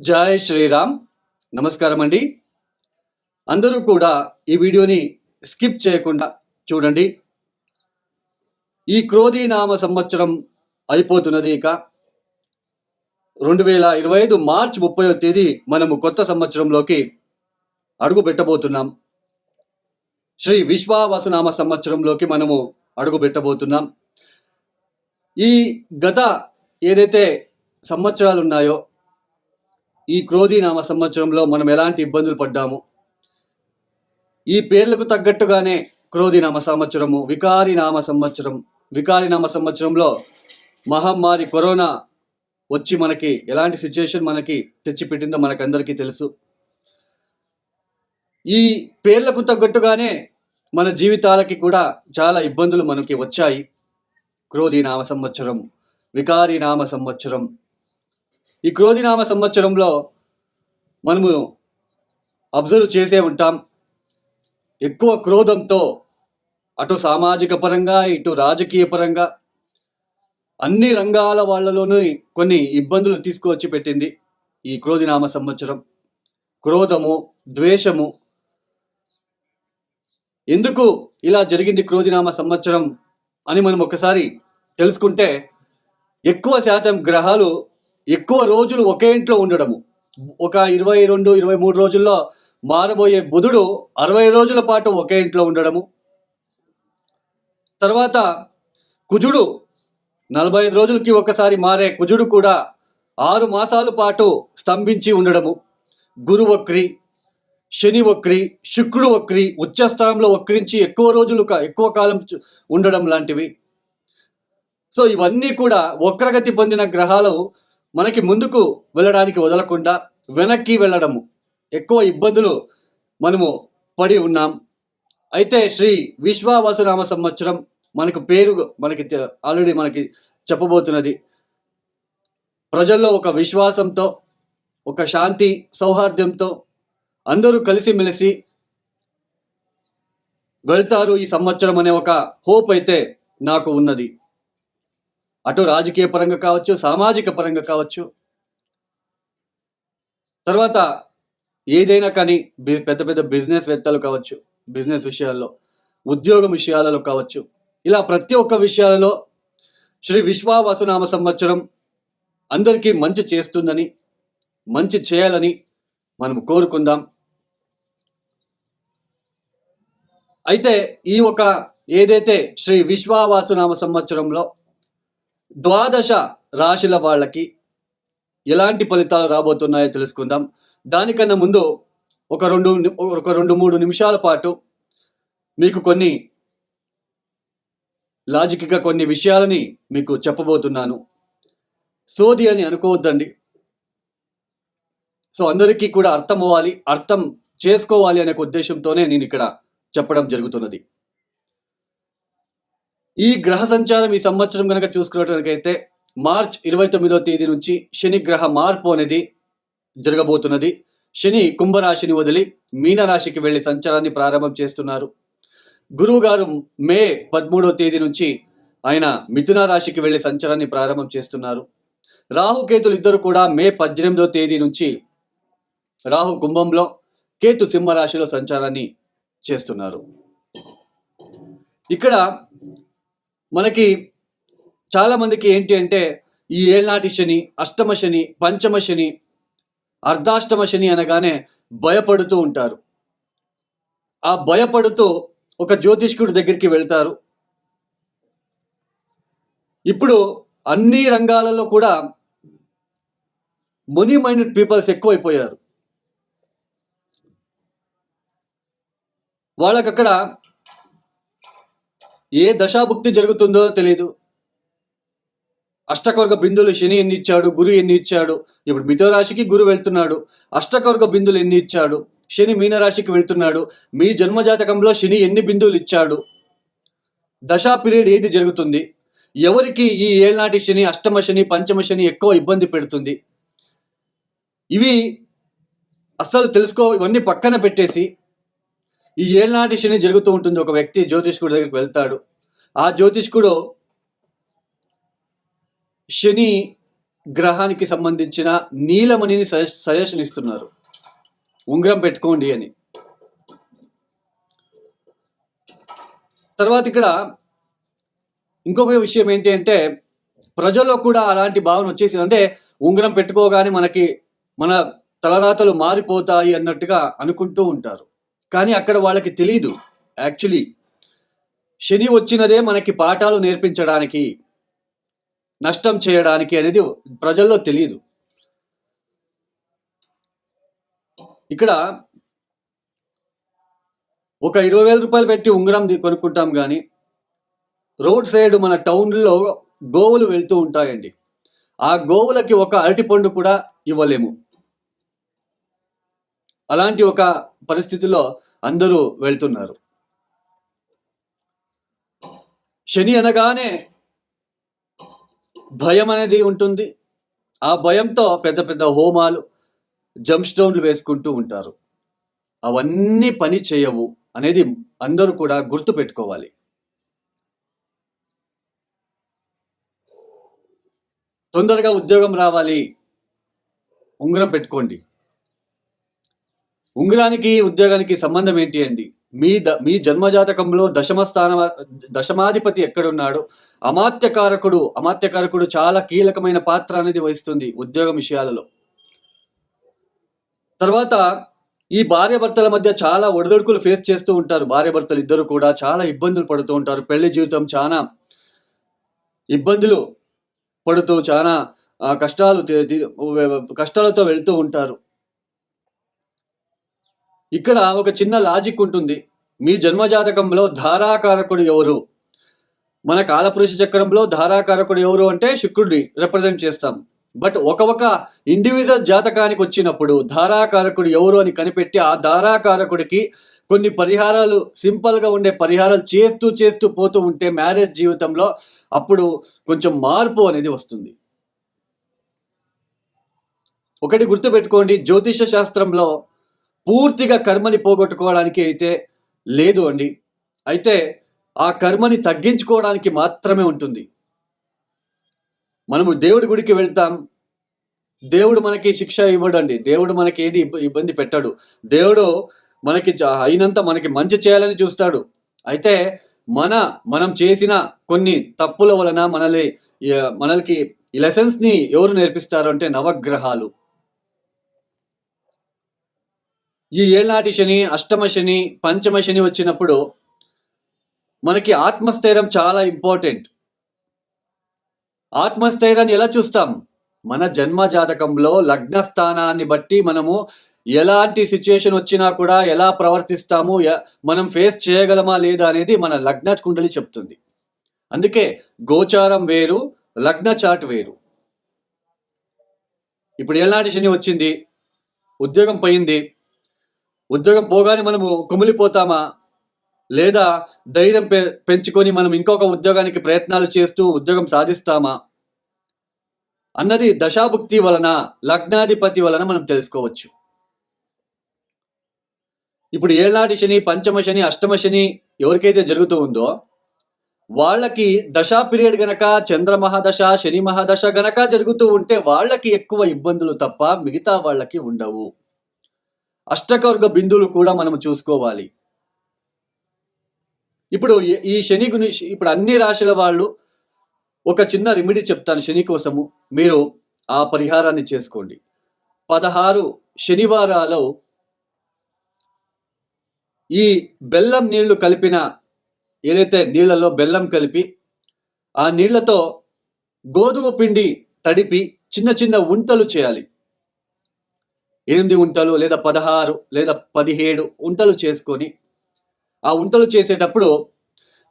జై శ్రీరామ్. నమస్కారం అండి. అందరూ కూడా ఈ వీడియోని స్కిప్ చేయకుండా చూడండి. ఈ క్రోధీనామ సంవత్సరం అయిపోతున్నది. ఇక 2025 మార్చి 30వ తేదీ మనము కొత్త సంవత్సరంలోకి అడుగు పెట్టబోతున్నాం. శ్రీ విశ్వావసునామ సంవత్సరంలోకి మనము అడుగు పెట్టబోతున్నాం. ఈ గత ఏదైతే సంవత్సరాలు ఉన్నాయో, ఈ క్రోధీనామ సంవత్సరంలో మనం ఎలాంటి ఇబ్బందులు పడ్డాము, ఈ పేర్లకు తగ్గట్టుగానే క్రోధీనామ సంవత్సరము, వికారినామ సంవత్సరం. వికారినామ సంవత్సరంలో మహమ్మారి కరోనా వచ్చి మనకి ఎలాంటి సిచ్యుయేషన్ మనకి తెచ్చిపెట్టిందో మనకందరికీ తెలుసు. ఈ పేర్లకు తగ్గట్టుగానే మన జీవితాలకి కూడా చాలా ఇబ్బందులు మనకి వచ్చాయి. క్రోధీనామ సంవత్సరం, వికారినామ సంవత్సరం. ఈ క్రోధీనామ సంవత్సరంలో మనము అబ్జర్వ్ చేసే ఉంటాం, ఎక్కువ క్రోధంతో అటు సామాజిక పరంగా ఇటు రాజకీయ పరంగా అన్ని రంగాల వాళ్ళలోనూ కొన్ని ఇబ్బందులు తీసుకువచ్చి పెట్టింది ఈ క్రోధీనామ సంవత్సరం. క్రోధము, ద్వేషము. ఎందుకు ఇలా జరిగింది క్రోధీనామ సంవత్సరం అని మనం ఒకసారి తెలుసుకుంటే, ఎక్కువ శాతం గ్రహాలు ఎక్కువ రోజులు ఒకే ఇంట్లో ఉండడము. ఒక 22-23 రోజుల్లో మారబోయే బుధుడు 60 రోజుల పాటు ఒకే ఇంట్లో ఉండడము. తర్వాత కుజుడు 45 రోజులకి ఒకసారి మారే కుజుడు కూడా 6 మాసాల పాటు స్తంభించి ఉండడము. గురు వక్రి, శని వక్రి, శుక్రుడు వక్రి, ఉచ్చస్థానంలో వక్రించి ఎక్కువ రోజులు ఎక్కువ కాలం ఉండడం లాంటివి. సో ఇవన్నీ కూడా వక్రగతి పొందిన గ్రహాలు మనకి ముందుకు వెళ్ళడానికి వదలకుండా వెనక్కి వెళ్ళడము, ఎక్కువ ఇబ్బందులు మనము పడి ఉన్నాం. అయితే శ్రీ విశ్వావసునామ సంవత్సరం మనకు పేరు మనకి ఆల్రెడీ మనకి చెప్పబోతున్నది. ప్రజల్లో ఒక విశ్వాసంతో, ఒక శాంతి సౌహార్దంతో అందరూ కలిసిమెలిసి వెళ్తారు ఈ సంవత్సరం అనే ఒక హోప్ అయితే నాకు ఉన్నది. అటు రాజకీయ పరంగా కావచ్చు, సామాజిక పరంగా కావచ్చు, తర్వాత ఏదైనా కానీ పెద్ద పెద్ద బిజినెస్ వేత్తలు కావచ్చు, బిజినెస్ విషయాల్లో, ఉద్యోగం విషయాలలో కావచ్చు, ఇలా ప్రతి ఒక్క విషయాలలో శ్రీ విశ్వావసునామ సంవత్సరం అందరికీ మంచి చేస్తుందని, మంచి చేయాలని మనం కోరుకుందాం. అయితే ఈ ఒక ఏదైతే శ్రీ విశ్వావసునామ సంవత్సరంలో 12 రాశుల వాళ్ళకి ఎలాంటి ఫలితాలు రాబోతున్నాయో తెలుసుకుందాం. దానికన్నా ముందు ఒక 2-3 నిమిషాల పాటు మీకు కొన్ని లాజిక్గా కొన్ని విషయాలని మీకు చెప్పబోతున్నాను. సోది అని అనుకోవద్దండి. సో అందరికీ కూడా అర్థం అవ్వాలి, అర్థం చేసుకోవాలి అనే ఉద్దేశంతోనే నేను ఇక్కడ చెప్పడం జరుగుతున్నది. ఈ గ్రహ సంచారం ఈ సంవత్సరం కనుక చూసుకున్నట్లయితే మార్చ్ 29వ తేదీ నుంచి శని గ్రహ మార్పు అనేది జరగబోతున్నది. శని కుంభరాశిని వదిలి మీనరాశికి వెళ్ళి సంచారాన్ని ప్రారంభం చేస్తున్నారు. గురువు గారు మే 13వ తేదీ నుంచి ఆయన మిథున రాశికి వెళ్ళి సంచారాన్ని ప్రారంభం చేస్తున్నారు. రాహుకేతులు ఇద్దరు కూడా మే 18వ తేదీ నుంచి రాహు కుంభంలో, కేతు సింహరాశిలో సంచారాన్ని చేస్తున్నారు. ఇక్కడ మనకి చాలామందికి ఏంటి అంటే, ఈ ఏళ్ళనాటి శని, అష్టమ శని, పంచమ శని, అర్ధాష్టమ శని అనగానే భయపడుతూ ఉంటారు. ఆ భయపడుతూ ఒక జ్యోతిష్కుడి దగ్గరికి వెళ్తారు. ఇప్పుడు అన్ని రంగాలలో కూడా మనీ మైండెడ్ పీపుల్స్ ఎక్కువైపోయారు. వాళ్ళకక్కడ ఏ దశాభుక్తి జరుగుతుందో తెలియదు. అష్టకవర్గ బిందులు శని ఎన్ని ఇచ్చాడు, గురు ఎన్ని ఇచ్చాడు. ఇప్పుడు మిథున రాశికి గురు వెళ్తున్నాడు, అష్టకవర్గ బిందులు ఎన్ని ఇచ్చాడు. శని మీనరాశికి వెళ్తున్నాడు, మీ జన్మజాతకంలో శని ఎన్ని బిందువులు ఇచ్చాడు. దశా పీరియడ్ ఏది జరుగుతుంది, ఎవరికి ఈ ఏళ్ళనాటి శని, అష్టమ శని, పంచమ శని ఎక్కువ ఇబ్బంది పెడుతుంది, ఇవి అస్సలు తెలుసుకో. ఇవన్నీ పక్కన పెట్టేసి ఈ ఏళ్ళనాటి శని జరుగుతూ ఉంటుంది. ఒక వ్యక్తి జ్యోతిష్కుడి దగ్గరికి వెళ్తాడు. ఆ జ్యోతిష్కుడు శని గ్రహానికి సంబంధించిన నీలమణిని సజెషన్ ఇస్తున్నారు, ఉంగరం పెట్టుకోండి అని. తర్వాత ఇక్కడ ఇంకొక విషయం ఏంటి అంటే, ప్రజల్లో కూడా అలాంటి భావన వచ్చేసింది. అంటే ఉంగరం పెట్టుకోగానే మన తలరాతలు మారిపోతాయి అన్నట్టుగా అనుకుంటూ ఉంటారు. కానీ అక్కడ వాళ్ళకి తెలీదు, యాక్చువల్లీ శని వచ్చినదే మనకి పాఠాలు నేర్పించడానికి, నష్టం చేయడానికి అనేది ప్రజల్లో తెలియదు. ఇక్కడ ఒక 20,000 రూపాయలు పెట్టి ఉంగరం కొనుక్కుంటాం కానీ రోడ్ సైడ్ మన టౌన్లో గోవులు వెళ్తూ ఉంటాయండి. ఆ గోవులకి ఒక అరటిపండు కూడా ఇవ్వలేము. అలాంటి ఒక పరిస్థితిలో అందరూ వెళ్తున్నారు. శని అనగానే భయం అనేది ఉంటుంది. ఆ భయంతో పెద్ద పెద్ద హోమాలు, జంప్ స్టోన్లు వేసుకుంటూ ఉంటారు. అవన్నీ పని చేయవు అనేది అందరూ కూడా గుర్తు పెట్టుకోవాలి. తొందరగా ఉద్యోగం రావాలి, ఉంగరం పెట్టుకోండి. ఉంగరానికి ఉద్యోగానికి సంబంధం ఏంటి అండి? మీ జన్మజాతకంలో దశమాధిపతి ఎక్కడున్నాడు? అమాత్యకారకుడు చాలా కీలకమైన పాత్ర అనేది వహిస్తుంది ఉద్యోగం విషయాలలో. తర్వాత ఈ భార్యాభర్తల మధ్య చాలా ఒడిదొడుకులు ఫేస్ చేస్తూ ఉంటారు. భార్యాభర్తలు ఇద్దరు కూడా చాలా ఇబ్బందులు పడుతూ ఉంటారు. పెళ్లి జీవితం చాలా ఇబ్బందులు పడుతూ చాలా కష్టాలతో వెళ్తూ ఉంటారు. ఇక్కడ ఒక చిన్న లాజిక్ ఉంటుంది. మీ జన్మజాతకంలో ధారాకారకుడు ఎవరు? మన కాలపురుష చక్రంలో ధారాకారకుడు ఎవరు అంటే శుక్రుడిని రిప్రజెంట్ చేస్తాం. బట్ ఒక ఇండివిజువల్ జాతకానికి వచ్చినప్పుడు ధారాకారకుడు ఎవరు అని కనిపెట్టి ఆ ధారాకారకుడికి కొన్ని పరిహారాలు, సింపుల్గా ఉండే పరిహారాలు చేస్తూ పోతూ ఉంటే మ్యారేజ్ జీవితంలో అప్పుడు కొంచెం మార్పు అనేది వస్తుంది. ఒకటి గుర్తుపెట్టుకోండి, జ్యోతిష శాస్త్రంలో పూర్తిగా కర్మని పోగొట్టుకోవడానికి అయితే లేదు అండి. అయితే ఆ కర్మని తగ్గించుకోవడానికి మాత్రమే ఉంటుంది. మనము దేవుడి గుడికి వెళ్తాం, దేవుడు మనకి శిక్ష ఇవ్వడండి. దేవుడు మనకి ఏది ఇబ్బంది పెట్టాడు. దేవుడు మనకి అయినంత మనకి మంచి చేయాలని చూస్తాడు. అయితే మనం చేసిన కొన్ని తప్పుల వలన మనకి ఈ లెసన్స్ని ఎవరు నేర్పిస్తారు అంటే నవగ్రహాలు. ఈ ఏళ్ళనాటి శని, అష్టమ శని, పంచమ శని వచ్చినప్పుడు మనకి ఆత్మస్థైర్యం చాలా ఇంపార్టెంట్. ఆత్మస్థైర్యాన్ని ఎలా చూస్తాం? మన జన్మ జాతకంలో లగ్న స్థానాన్ని బట్టి మనము ఎలాంటి సిచ్యుయేషన్ వచ్చినా కూడా ఎలా ప్రవర్తిస్తాము, మనం ఫేస్ చేయగలమా లేదా అనేది మన లగ్న కుండలి చెప్తుంది. అందుకే గోచారం వేరు, లగ్న చాట్ వేరు. ఇప్పుడు ఏళ్ళనాటి శని వచ్చింది, ఉద్యోగం పోయింది. ఉద్యోగం పోగానే మనము కుమిలిపోతామా, లేదా ధైర్యం పెంచుకొని మనం ఇంకొక ఉద్యోగానికి ప్రయత్నాలు చేస్తూ ఉద్యోగం సాధిస్తామా అన్నది దశాభుక్తి వలన, లగ్నాధిపతి వలన మనం తెలుసుకోవచ్చు. ఇప్పుడు ఏళ్ళనాటి శని, పంచమ శని, అష్టమ శని ఎవరికైతే జరుగుతూ ఉందో వాళ్ళకి దశా పీరియడ్ గనక, చంద్ర మహాదశ, శని మహాదశ గనక జరుగుతూ ఉంటే వాళ్ళకి ఎక్కువ ఇబ్బందులు తప్ప మిగతా వాళ్ళకి ఉండవు. అష్టకవర్గ బిందువులు కూడా మనం చూసుకోవాలి. ఇప్పుడు ఈ శని గురించి ఇప్పుడు అన్ని రాశుల వాళ్ళు ఒక చిన్న రెమెడీ చెప్తాను శని కోసము. మీరు ఆ పరిహారాన్ని చేసుకోండి. 16 శనివారాలు ఈ బెల్లం నీళ్లు కలిపిన, ఏదైతే నీళ్లలో బెల్లం కలిపి ఆ నీళ్లతో గోధుమ పిండి తడిపి చిన్న చిన్న ఉంటలు చేయాలి. 8 ఉంటలు లేదా 16 లేదా 17 ఉంటలు చేసుకొని ఆ ఉంటలు చేసేటప్పుడు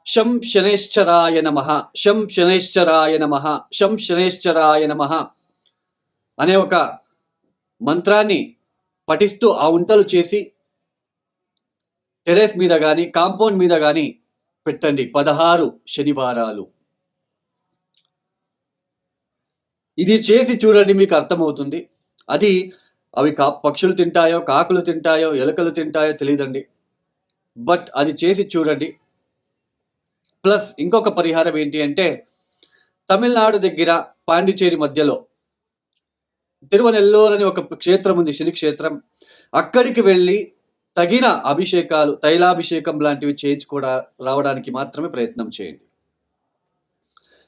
శం శనేశ్చరాయ నమః, శం శనేశ్చరాయ నమః, శం శనేశ్చరాయ నమః అనే ఒక మంత్రాన్ని పఠిస్తూ ఆ ఉంటలు చేసి టెరెస్ మీద కానీ కాంపౌండ్ మీద కానీ పెట్టండి 16 శనివారాలు. ఇది చేసి చూడండి, మీకు అర్థమవుతుంది. అవి పక్షులు తింటాయో, కాకులు తింటాయో, ఎలుకలు తింటాయో తెలియదండి. బట్ అది చేసి చూడండి. ప్లస్ ఇంకొక పరిహారం ఏంటి అంటే, తమిళనాడు దగ్గర పాండిచేరి మధ్యలో తిరువనెల్లూరు అని ఒక క్షేత్రం ఉంది, శని క్షేత్రం. అక్కడికి వెళ్ళి తగిన అభిషేకాలు, తైలాభిషేకం లాంటివి రావడానికి మాత్రమే ప్రయత్నం చేయండి.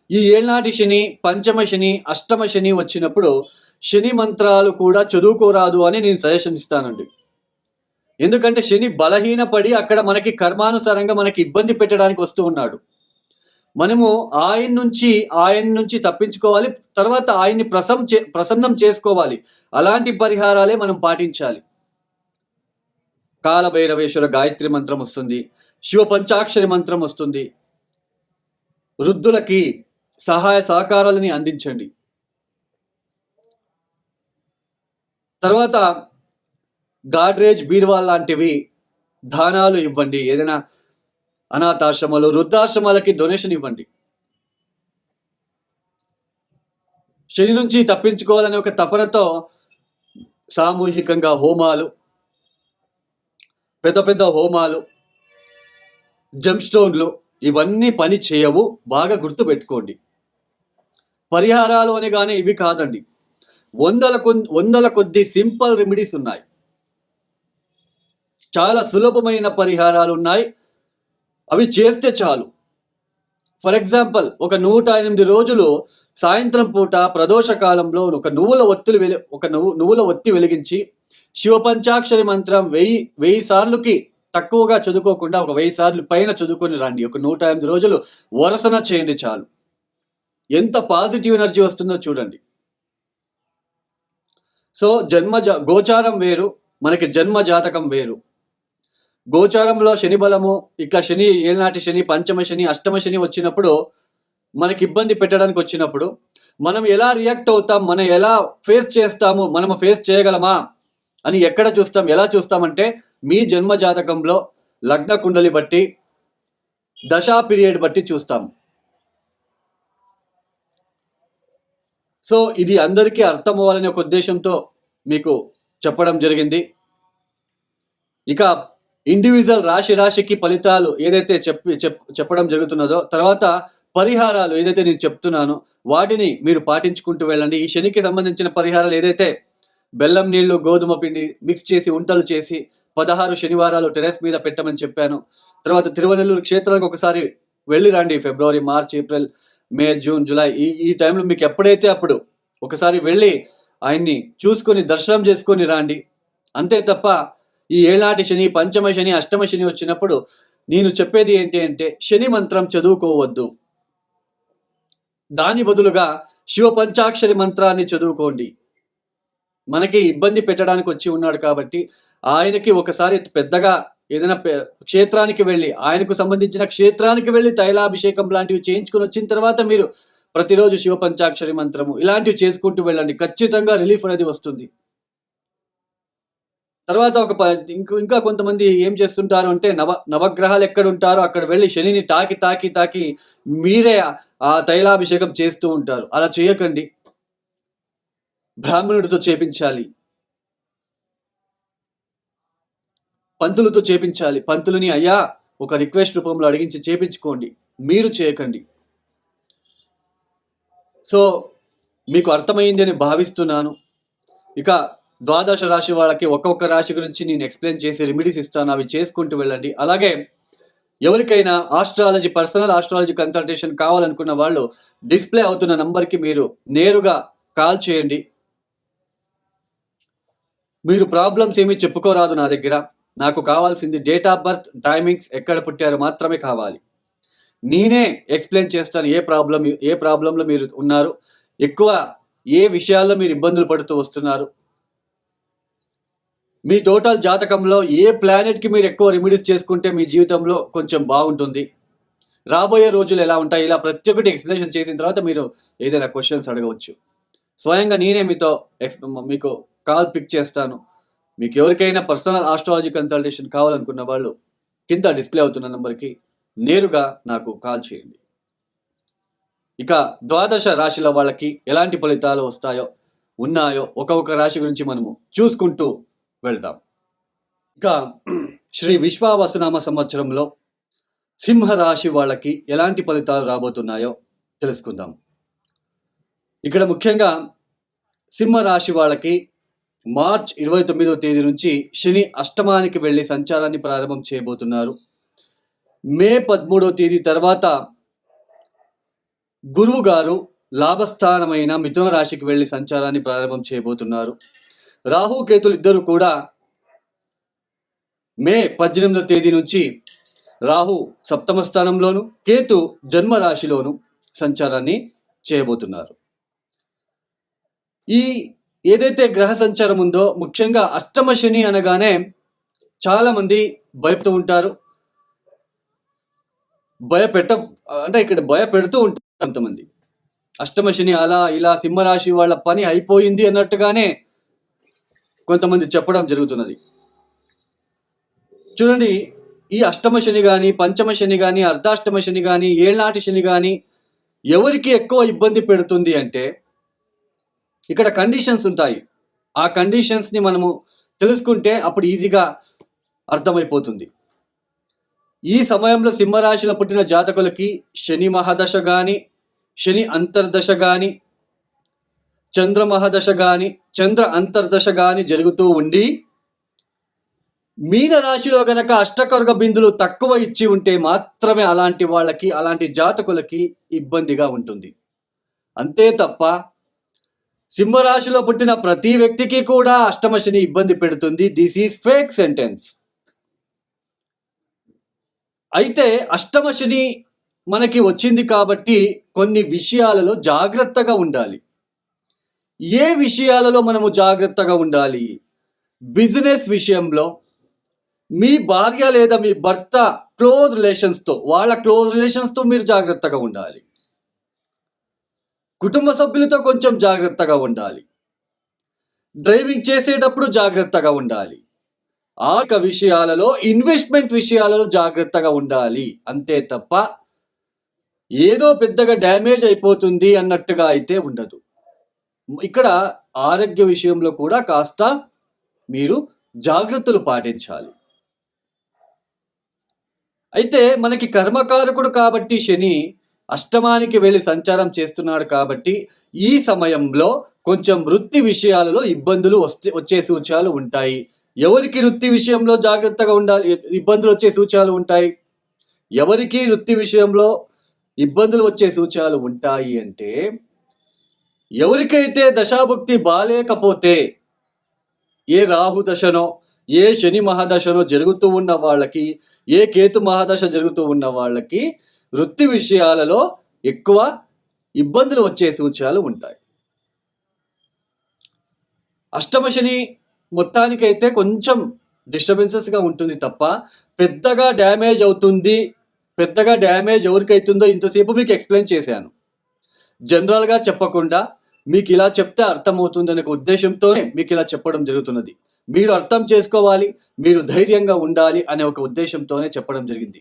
ఈ ఏళ్నాటి శని, పంచమ శని, అష్టమ శని వచ్చినప్పుడు శని మంత్రాలు కూడా చదువుకోరాదు అని నేను సజెషన్ ఇస్తానండి. ఎందుకంటే శని బలహీనపడి అక్కడ మనకి కర్మానుసారంగా మనకి ఇబ్బంది పెట్టడానికి వస్తూ ఉన్నాడు. మనము ఆయన నుంచి తప్పించుకోవాలి, తర్వాత ఆయన్ని ప్రసన్నం చేసుకోవాలి. అలాంటి పరిహారాలే మనం పాటించాలి. కాలభైరవేశ్వర గాయత్రి మంత్రం వస్తుంది, శివ పంచాక్షరి మంత్రం వస్తుంది. వృద్ధులకి సహాయ సహకారాలని అందించండి. తర్వాత గాడ్రేజ్, బీర్వాల్ లాంటివి దానాలు ఇవ్వండి. ఏదైనా అనాథాశ్రమాలు, వృద్ధాశ్రమాలకి డొనేషన్ ఇవ్వండి. శని నుంచి తప్పించుకోవాలనే ఒక తపనతో సామూహికంగా హోమాలు, పెద్ద పెద్ద హోమాలు, జంప్ స్టోన్లు ఇవన్నీ పని చేయవు. బాగా గుర్తుపెట్టుకోండి. పరిహారాలు అనగానే ఇవి కాదండి, వందల కొద్ది సింపుల్ రెమెడీస్ ఉన్నాయి. చాలా సులభమైన పరిహారాలు ఉన్నాయి. అవి చేస్తే చాలు. ఫర్ ఎగ్జాంపుల్, ఒక 108 రోజులు సాయంత్రం పూట ప్రదోష కాలంలో ఒక నువ్వుల ఒత్తి వెలిగించి శివ పంచాక్షరి మంత్రం 1000 సార్లుకి తక్కువగా చదువుకోకుండా ఒక 1000 సార్లు పైన చదువుకొని రండి. ఒక 108 రోజులు వరసన చేయండి చాలు. ఎంత పాజిటివ్ ఎనర్జీ వస్తుందో చూడండి. సో గోచారం వేరు, మనకి జన్మ జాతకం వేరు. గోచారంలో శని బలము, ఇట్లా శని, ఏళ్ళనాటి శని, పంచమ శని, అష్టమ శని వచ్చినప్పుడు, మనకి ఇబ్బంది పెట్టడానికి వచ్చినప్పుడు మనం ఎలా రియాక్ట్ అవుతాం, మనం ఎలా ఫేస్ చేస్తాము, మనం ఫేస్ చేయగలమా అని ఎక్కడ చూస్తాం, ఎలా చూస్తామంటే మీ జన్మ జాతకంలో లగ్న కుండలి బట్టి, దశా పీరియడ్ బట్టి చూస్తాం. సో ఇది అందరికీ అర్థం అవ్వాలనే ఒక ఉద్దేశంతో మీకు చెప్పడం జరిగింది. ఇక ఇండివిజువల్ రాశికి ఫలితాలు ఏదైతే చెప్పడం జరుగుతున్నదో, తర్వాత పరిహారాలు ఏదైతే నేను చెప్తున్నానో వాటిని మీరు పాటించుకుంటూ వెళ్ళండి. ఈ శనికి సంబంధించిన పరిహారాలు ఏదైతే బెల్లం నీళ్లు, గోధుమ పిండి మిక్స్ చేసి ఉంటలు చేసి 16 శనివారాలు టెరెస్ మీద పెట్టమని చెప్పాను. తర్వాత తిరువనెల్లూరు క్షేత్రానికి ఒకసారి వెళ్ళి రండి. ఫిబ్రవరి, మార్చ్, ఏప్రిల్, మే, జూన్, జూలై ఈ టైంలో మీకు ఎప్పుడైతే అప్పుడు ఒకసారి వెళ్ళి ఆయన్ని చూసుకొని దర్శనం చేసుకొని రండి. అంతే తప్ప ఈ ఏళ్ళనాటి శని, పంచమ శని, అష్టమ శని వచ్చినప్పుడు నేను చెప్పేది ఏంటి అంటే శని మంత్రం చదువుకోవద్దు. దాని బదులుగా శివ పంచాక్షరి మంత్రాన్ని చదువుకోండి. మనకి ఇబ్బంది పెట్టడానికి వచ్చి ఉన్నాడు కాబట్టి ఆయనకి ఒకసారి పెద్దగా ఏదైనా క్షేత్రానికి వెళ్ళి, ఆయనకు సంబంధించిన క్షేత్రానికి వెళ్ళి తైలాభిషేకం లాంటివి చేయించుకొని వచ్చిన తర్వాత మీరు ప్రతిరోజు శివ పంచాక్షరి మంత్రము ఇలాంటివి చేసుకుంటూ వెళ్ళండి. ఖచ్చితంగా రిలీఫ్ అనేది వస్తుంది. తర్వాత ఇంకా కొంతమంది ఏం చేస్తుంటారు అంటే నవగ్రహాలు ఎక్కడ ఉంటారో అక్కడ వెళ్ళి శనిని తాకి మీరే ఆ తైలాభిషేకం చేస్తూ ఉంటారు. అలా చేయకండి. బ్రాహ్మణుడితో చేపించాలి, పంతులతో చేపించాలి. పంతులని అయ్యా ఒక రిక్వెస్ట్ రూపంలో అడిగించి చేపించుకోండి, మీరు చేయకండి. సో మీకు అర్థమైంది అని భావిస్తున్నాను. ఇక ద్వాదశ రాశి వాళ్ళకి ఒక్కొక్క రాశి గురించి నేను ఎక్స్ప్లెయిన్ చేసి రెమెడీస్ ఇస్తాను, అవి చేసుకుంటూ వెళ్ళండి. అలాగే ఎవరికైనా పర్సనల్ ఆస్ట్రాలజీ కన్సల్టేషన్ కావాలనుకున్న వాళ్ళు డిస్ప్లే అవుతున్న నంబర్కి మీరు నేరుగా కాల్ చేయండి. మీరు ప్రాబ్లమ్స్ ఏమీ చెప్పుకోరాదు నా దగ్గర. నాకు కావాల్సింది డేట్ ఆఫ్ బర్త్, టైమింగ్స్, ఎక్కడ పుట్టారు మాత్రమే కావాలి. నేనే ఎక్స్ప్లెయిన్ చేస్తాను ఏ ప్రాబ్లంలో మీరు ఉన్నారు, ఎక్కువ ఏ విషయాల్లో మీరు ఇబ్బందులు పడుతూ వస్తున్నారు, మీ టోటల్ జాతకంలో ఏ ప్లానెట్కి మీరు ఎక్కువ రెమెడీస్ చేసుకుంటే మీ జీవితంలో కొంచెం బాగుంటుంది, రాబోయే రోజులు ఎలా ఉంటాయి, ఇలా ప్రతి ఒక్కటి ఎక్స్ప్లెనేషన్ చేసిన తర్వాత మీరు ఏదైనా క్వశ్చన్స్ అడగవచ్చు. స్వయంగా నేనే మీకు కాల్ పిక్ చేస్తాను. మీకు ఎవరికైనా పర్సనల్ ఆస్ట్రాలజీ కన్సల్టేషన్ కావాలనుకున్న వాళ్ళు కింద డిస్ప్లే అవుతున్న నెంబర్కి నేరుగా నాకు కాల్ చేయండి. ఇక ద్వాదశ రాశిల వాళ్ళకి ఎలాంటి ఫలితాలు ఉన్నాయో ఒక్కొక్క రాశి గురించి మనము చూసుకుంటూ వెళ్దాం. ఇక శ్రీ విశ్వావసునామ సంవత్సరంలో సింహరాశి వాళ్ళకి ఎలాంటి ఫలితాలు రాబోతున్నాయో తెలుసుకుందాం. ఇక్కడ ముఖ్యంగా సింహరాశి వాళ్ళకి మార్చ్ 29వ తేదీ నుంచి శని అష్టమానికి వెళ్ళి సంచారాన్ని ప్రారంభం చేయబోతున్నారు. మే 13వ తేదీ తర్వాత గురువు గారు లాభస్థానమైన మిథున రాశికి వెళ్ళి సంచారాన్ని ప్రారంభం చేయబోతున్నారు. రాహు కేతులు ఇద్దరు కూడా మే 18వ తేదీ నుంచి రాహు సప్తమ స్థానంలోను, కేతు జన్మ రాశిలోను సంచారాన్ని చేయబోతున్నారు. ఈ ఏదైతే గ్రహ సంచారం ఉందో, ముఖ్యంగా అష్టమ శని అనగానే చాలామంది భయపడుతూ ఉంటారు. ఇక్కడ భయపెడుతూ ఉంటారు కొంతమంది. అష్టమ శని అలా ఇలా సింహరాశి వాళ్ళ పని అయిపోయింది అన్నట్టుగానే కొంతమంది చెప్పడం జరుగుతున్నది. చూడండి, ఈ అష్టమ శని కానీ, పంచమ శని కానీ, అర్ధాష్టమ శని కానీ, ఏళ్నాటి శని కానీ ఎవరికి ఎక్కువ ఇబ్బంది పెడుతుంది అంటే ఇక్కడ కండిషన్స్ ఉంటాయి. ఆ కండిషన్స్ని మనము తెలుసుకుంటే అప్పుడు ఈజీగా అర్థమైపోతుంది. ఈ సమయంలో సింహరాశిలో పుట్టిన జాతకులకి శని మహాదశ కానీ, శని అంతర్దశ కానీ, చంద్ర మహాదశ కానీ, చంద్ర అంతర్దశ కానీ జరుగుతూ ఉండి మీన రాశిలో గనక అష్టకర్గ బిందులు తక్కువ ఇచ్చి ఉంటే మాత్రమే అలాంటి వాళ్ళకి, అలాంటి జాతకులకి ఇబ్బందిగా ఉంటుంది. అంతే తప్ప సింహరాశిలో పుట్టిన ప్రతి వ్యక్తికి కూడా అష్టమ శని ఇబ్బంది పెడుతుంది. This is fake sentence. అయితే అష్టమ శని మనకి వచ్చింది కాబట్టి కొన్ని విషయాలలో జాగ్రత్తగా ఉండాలి. ఏ విషయాలలో మనము జాగ్రత్తగా ఉండాలి? బిజినెస్ విషయంలో, మీ భార్య లేదా మీ భర్త వాళ్ళ క్లోజ్ రిలేషన్స్తో మీరు జాగ్రత్తగా ఉండాలి. కుటుంబ సభ్యులతో కొంచెం జాగ్రత్తగా ఉండాలి. డ్రైవింగ్ చేసేటప్పుడు జాగ్రత్తగా ఉండాలి. విషయాలలో, ఇన్వెస్ట్మెంట్ విషయాలలో జాగ్రత్తగా ఉండాలి. అంతే తప్ప ఏదో పెద్దగా డ్యామేజ్ అయిపోతుంది అన్నట్టుగా అయితే ఉండదు. ఇక్కడ ఆరోగ్య విషయంలో కూడా కాస్త మీరు జాగ్రత్తలు పాటించాలి. అయితే మనకి కర్మకారకుడు కాబట్టి శని అష్టమానికి వెళ్ళి సంచారం చేస్తున్నాడు కాబట్టి ఈ సమయంలో కొంచెం వృత్తి విషయాలలో ఇబ్బందులు వచ్చే సూచనలు ఉంటాయి. ఎవరికి వృత్తి విషయంలో జాగ్రత్తగా ఉండాలి, ఇబ్బందులు వచ్చే సూచనలు ఉంటాయి? ఎవరికి వృత్తి విషయంలో ఇబ్బందులు వచ్చే సూచనలు ఉంటాయి అంటే, ఎవరికైతే దశాభుక్తి బాలేకపోతే, ఏ రాహు దశనో, ఏ శని మహాదశనో జరుగుతూ ఉన్న వాళ్ళకి, ఏ కేతు మహాదశ జరుగుతూ ఉన్న వాళ్ళకి వృత్తి విషయాలలో ఎక్కువ ఇబ్బందులు వచ్చే సూచనలు ఉంటాయి. అష్టమ శని మొత్తానికైతే కొంచెం డిస్టర్బెన్సెస్గా ఉంటుంది తప్ప పెద్దగా డ్యామేజ్ అవుతుంది, పెద్దగా డ్యామేజ్ ఎవరికైతుందో ఇంతసేపు మీకు ఎక్స్ప్లెయిన్ చేశాను. జనరల్గా చెప్పకుండా మీకు ఇలా చెప్తే అర్థమవుతుంది అనే ఉద్దేశంతోనే మీకు ఇలా చెప్పడం జరుగుతున్నది. మీరు అర్థం చేసుకోవాలి, మీరు ధైర్యంగా ఉండాలి అనే ఒక ఉద్దేశంతోనే చెప్పడం జరిగింది.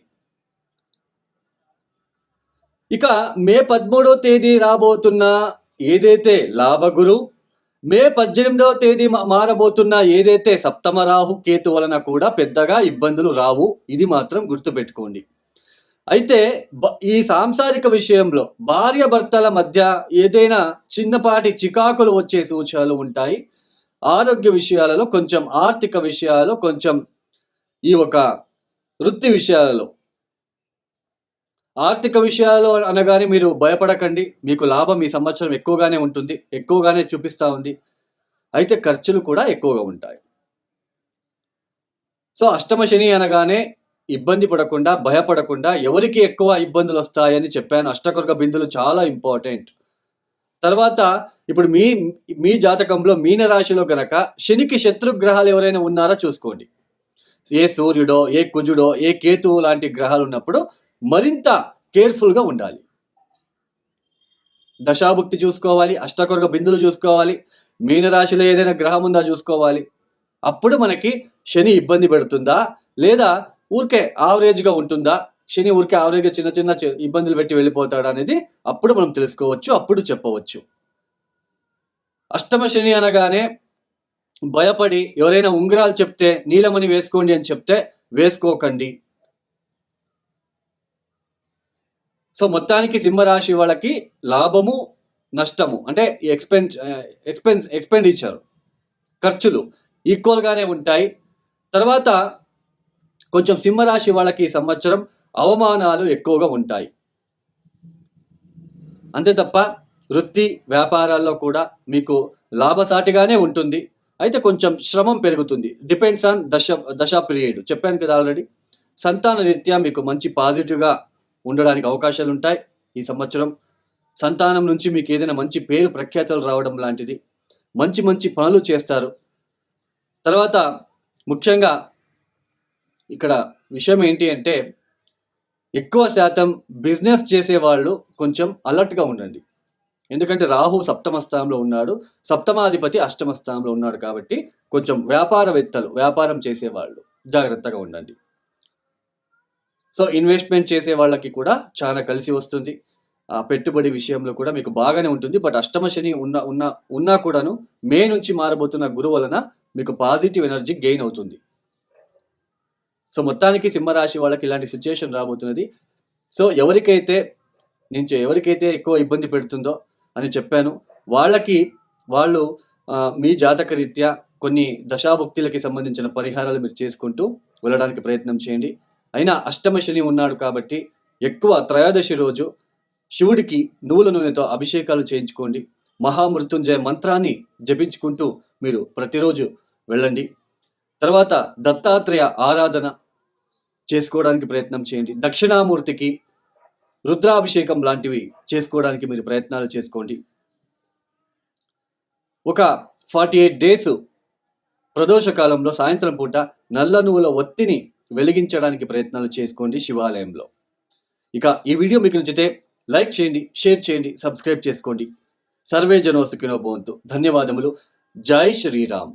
ఇక మే 13వ తేదీ రాబోతున్న ఏదైతే లాభగురు, మే 18వ తేదీ మారబోతున్న ఏదైతే సప్తమ రాహు కేతు వలన కూడా పెద్దగా ఇబ్బందులు రావు. ఇది మాత్రం గుర్తుపెట్టుకోండి. అయితే ఈ సాంసారిక విషయంలో భార్య భర్తల మధ్య ఏదైనా చిన్నపాటి చికాకులు వచ్చే సూచనలు ఉంటాయి. ఆరోగ్య విషయాలలో కొంచెం, ఆర్థిక విషయాలలో కొంచెం, ఈ ఒక వృత్తి విషయాలలో, ఆర్థిక విషయాలు అనగానే మీరు భయపడకండి. మీకు లాభం ఈ సంవత్సరం ఎక్కువగానే ఉంటుంది, ఎక్కువగానే చూపిస్తూ ఉంది. అయితే ఖర్చులు కూడా ఎక్కువగా ఉంటాయి. సో అష్టమ శని అనగానే ఇబ్బంది పడకుండా, భయపడకుండా ఎవరికి ఎక్కువ ఇబ్బందులు వస్తాయని చెప్పాను. అష్టకర్గ బిందులు చాలా ఇంపార్టెంట్. తర్వాత ఇప్పుడు మీ జాతకంలో మీనరాశిలో గనక శనికి శత్రుగ్రహాలు ఎవరైనా ఉన్నారో చూసుకోండి. ఏ సూర్యుడో, ఏ కుజుడో, ఏ కేతువు లాంటి గ్రహాలు ఉన్నప్పుడు మరింత కేర్ఫుల్గా ఉండాలి. దశాభుక్తి చూసుకోవాలి, అష్టకర్గ బిందులు చూసుకోవాలి, మీనరాశిలో ఏదైనా గ్రహం ఉందా చూసుకోవాలి. అప్పుడు మనకి శని ఇబ్బంది పెడుతుందా, లేదా ఊరికే ఆవరేజ్గా ఉంటుందా, శని ఊరికే ఆవరేజ్గా చిన్న చిన్న ఇబ్బందులు పెట్టి వెళ్ళిపోతాడా అనేది అప్పుడు మనం తెలుసుకోవచ్చు, అప్పుడు చెప్పవచ్చు. అష్టమ శని అనగానే భయపడి ఎవరైనా ఉంగరాలు చెప్తే నీలమణి వేసుకోండి అని చెప్తే వేసుకోకండి. సో మొత్తానికి సింహరాశి వాళ్ళకి లాభము, నష్టము అంటే ఎక్స్పెండిచర్ ఖర్చులు ఈక్వల్గానే ఉంటాయి. తర్వాత కొంచెం సింహరాశి వాళ్ళకి ఈ సంవత్సరం అవమానాలు ఎక్కువగా ఉంటాయి. అంతే తప్ప వృత్తి వ్యాపారాల్లో కూడా మీకు లాభసాటిగానే ఉంటుంది. అయితే కొంచెం శ్రమం పెరుగుతుంది. డిపెండ్స్ ఆన్ దశ పీరియడ్. చెప్పాను కదా ఆల్రెడీ. సంతాన రీత్యా మీకు మంచి పాజిటివ్గా ఉండడానికి అవకాశాలు ఉంటాయి ఈ సంవత్సరం. సంతానం నుంచి మీకు ఏదైనా మంచి పేరు ప్రఖ్యాతలు రావడం లాంటిది, మంచి మంచి పనులు చేస్తారు. తర్వాత ముఖ్యంగా ఇక్కడ విషయం ఏంటి అంటే, ఎక్కువ శాతం బిజినెస్ చేసేవాళ్ళు కొంచెం అలర్ట్గా ఉండండి. ఎందుకంటే రాహు సప్తమ స్థానంలో ఉన్నాడు, సప్తమాధిపతి అష్టమ స్థానంలో ఉన్నాడు. కాబట్టి కొంచెం వ్యాపారవేత్తలు, వ్యాపారం చేసేవాళ్ళు జాగ్రత్తగా ఉండండి. సో ఇన్వెస్ట్మెంట్ చేసే వాళ్ళకి కూడా చాలా కలిసి వస్తుంది. పెట్టుబడి విషయంలో కూడా మీకు బాగానే ఉంటుంది. బట్ అష్టమ శని ఉన్నా కూడాను మే నుంచి మారబోతున్న గురువు వలన మీకు పాజిటివ్ ఎనర్జీ గెయిన్ అవుతుంది. సో మొత్తానికి సింహరాశి వాళ్ళకి ఇలాంటి సిచ్యుయేషన్ రాబోతున్నది. సో ఎవరికైతే ఎక్కువ ఇబ్బంది పెడుతుందో అని చెప్పాను, వాళ్ళు మీ జాతక రీత్యా కొన్ని దశాభుక్తులకి సంబంధించిన పరిహారాలు మీరు చేసుకుంటూ వెళ్ళడానికి ప్రయత్నం చేయండి. అయినా అష్టమ శని ఉన్నాడు కాబట్టి ఎక్కువ త్రయోదశి రోజు శివుడికి నువ్వుల నూనెతో అభిషేకాలు చేయించుకోండి. మహామృత్యుంజయ మంత్రాన్ని జపించుకుంటూ మీరు ప్రతిరోజు వెళ్ళండి. తర్వాత దత్తాత్రేయ ఆరాధన చేసుకోవడానికి ప్రయత్నం చేయండి. దక్షిణామూర్తికి రుద్రాభిషేకం లాంటివి చేసుకోవడానికి మీరు ప్రయత్నాలు చేసుకోండి. ఒక 48 డేస్ ప్రదోష కాలంలో సాయంత్రం పూట నల్ల నువ్వుల ఒత్తిని వెలిగించడానికి ప్రయత్నాలు చేసుకోండి శివాలయంలో. ఇక ఈ వీడియో మీకు నచ్చితే లైక్ చేయండి, షేర్ చేయండి, సబ్స్క్రైబ్ చేసుకోండి. సర్వే జనో సుఖినో భవంతు. ధన్యవాదములు. జై శ్రీరామ్.